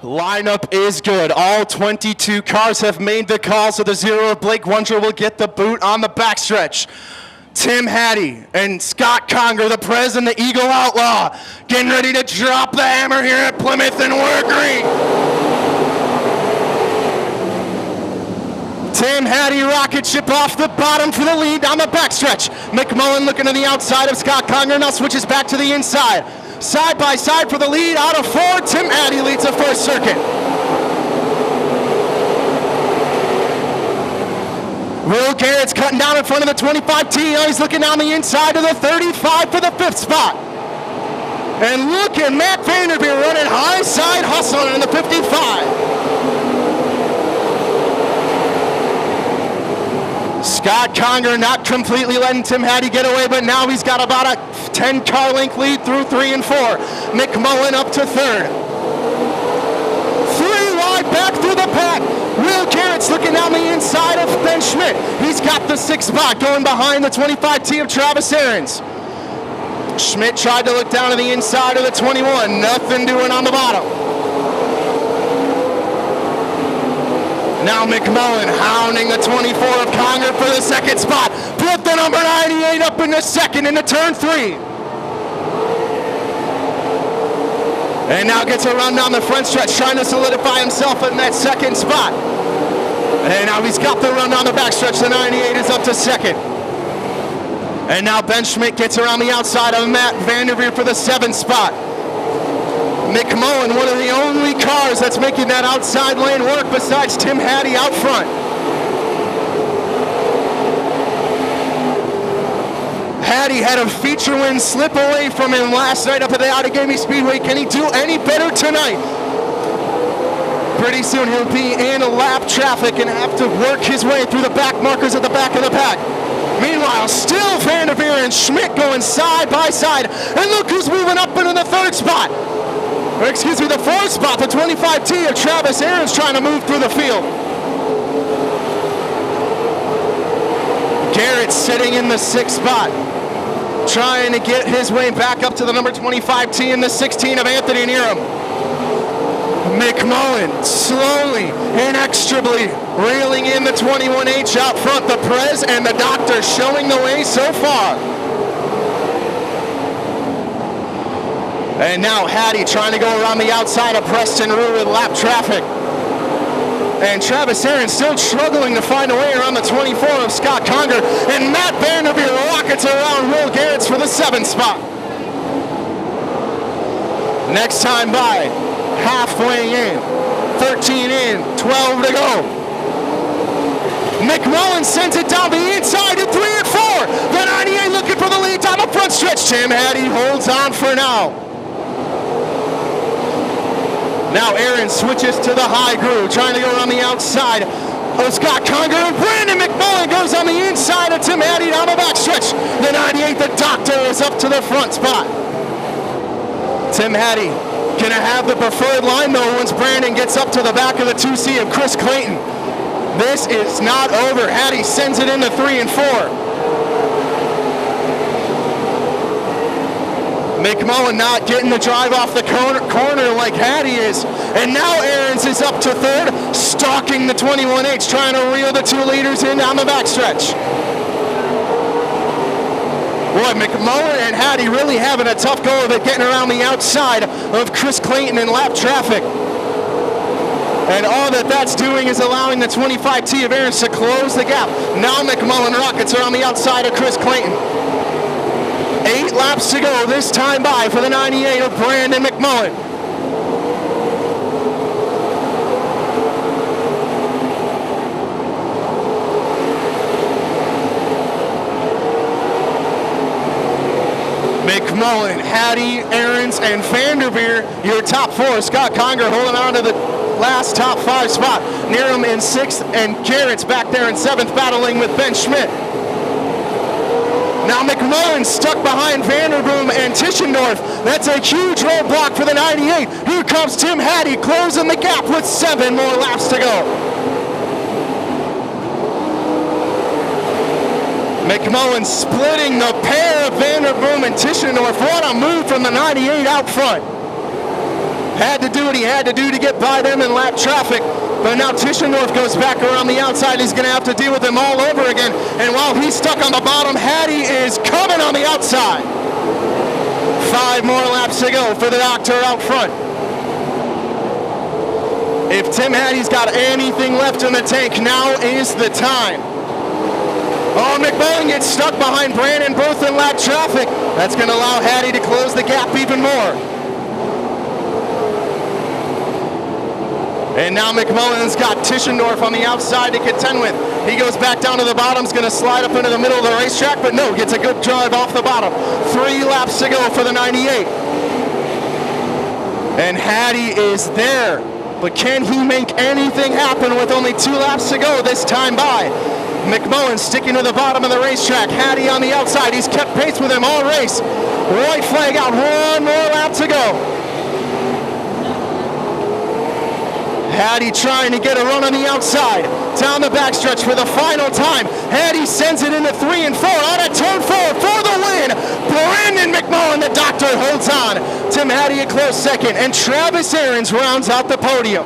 Lineup is good. All 22 cars have made the call, so the 0 of Blake Wondra will get the boot on the backstretch. Tim Hattie and Scott Conger, the Prez and the Eagle Outlaw, getting ready to drop the hammer here at Plymouth and War Green. Tim Hattie rocket ship off the bottom for the lead down the backstretch. McMullen looking to the outside of Scott Conger, now switches back to the inside. Side by side for the lead, out of 4, Tim Hattie leads the first circuit. Will Garrett's cutting down in front of the 25T. Now he's looking down the inside of the 35 for the 5th spot. And look at Matt Vanderveer running high side hustling in the 55. Scott Conger not completely letting Tim Hattie get away, but now he's got about a 10-car length lead through 3 and 4. McMullen up to 3rd. 3 wide back through the pack. Will Garrett's looking down the inside of Ben Schmidt. He's got the 6th spot going behind the 25T of Travis Aarons. Schmidt tried to look down to the inside of the 21. Nothing doing on the bottom. Now McMullen hounding the 24 of Conger for the 2nd spot. Put the number 98 up in the 2nd into turn 3. And now gets a run down the front stretch, trying to solidify himself in that 2nd spot. And now he's got the run down the backstretch. The 98 is up to 2nd. And now Ben Schmidt gets around the outside of Matt Vanderveer for the 7th spot. McMullen, one of the only cars that's making that outside lane work besides Tim Hattie out front. Hattie had a feature win slip away from him last night up at the Outagamie Speedway. Can he do any better tonight? Pretty soon he'll be in lap traffic and have to work his way through the back markers at the back of the pack. Meanwhile, still Vanderveer and Schmidt going side by side. And look who's moving up into the 3rd spot. Or excuse me, the 4th spot, the 25T of Travis Aarons trying to move through the field. Garrett sitting in the 6th spot, trying to get his way back up to the number 25T and the 16 of Anthony Needham. McMullen slowly, inexorably reeling in the 21H out front. The Prez and the Doctor showing the way so far. And now Hattie trying to go around the outside of Preston Rue with lap traffic. And Travis Aarons still struggling to find a way around the 24 of Scott Conger. And Matt Vanderveer rockets around Will Garrett's for the 7th spot. Next time by, halfway in, 13 in, 12 to go. McMullen sends it down the inside at 3 and 4. The 98 looking for the lead down the front stretch. Tim Hattie holds on for now. Now Aaron switches to the high groove, trying to go around the outside of Scott Conger. And Brandon McMullen goes on the inside of Tim Hattie down the backstretch. The 98, the Doctor, is up to the front spot. Tim Hattie gonna have the preferred line though once Brandon gets up to the back of the 2C of Chris Clayton. This is not over. Hattie sends it into 3 and 4. McMullen not getting the drive off the corner like Hattie is. And now Aarons is up to 3rd, stalking the 21H, trying to reel the 2 leaders in down the backstretch. Boy, McMullen and Hattie really having a tough go of it, getting around the outside of Chris Clayton in lap traffic. And all that's doing is allowing the 25T of Aarons to close the gap. Now McMullen rockets around the outside of Chris Clayton. 8 laps to go this time by for the 98 of Brandon McMullen. McMullen, Hattie, Aarons, and Vanderveer, your top 4. Scott Conger holding on to the last top 5 spot. Needham in 6th, and Garrett's back there in 7th, battling with Ben Schmidt. Now McMullen stuck behind Vanderboom and Tischendorf. That's a huge roadblock for the 98. Here comes Tim Hattie closing the gap with 7 more laps to go. McMullen splitting the pair of Vanderboom and Tischendorf. What a move from the 98 out front. Had to do what he had to do to get by them in lap traffic. But now Tischendorf goes back around the outside. He's going to have to deal with him all over again. And while he's stuck on the bottom, Hattie is coming on the outside. 5 more laps to go for the doctor out front. If Tim Hattie's got anything left in the tank, now is the time. Oh, McMullen gets stuck behind Brandon Booth in lap traffic. That's going to allow Hattie to close the gap even more. And now McMullen's got Tischendorf on the outside to contend with. He goes back down to the bottom, is going to slide up into the middle of the racetrack, but no, gets a good drive off the bottom. 3 laps to go for the 98. And Hattie is there, but can he make anything happen with only 2 laps to go this time by? McMullen sticking to the bottom of the racetrack. Hattie on the outside. He's kept pace with him all race. White flag out. 1 more lap to go. Hattie trying to get a run on the outside. Down the backstretch for the final time. Hattie sends it into 3 and 4 on a turn 4 for the win. Brandon McMullen, the doctor, holds on. Tim Hattie a close second. And Travis Aarons rounds out the podium.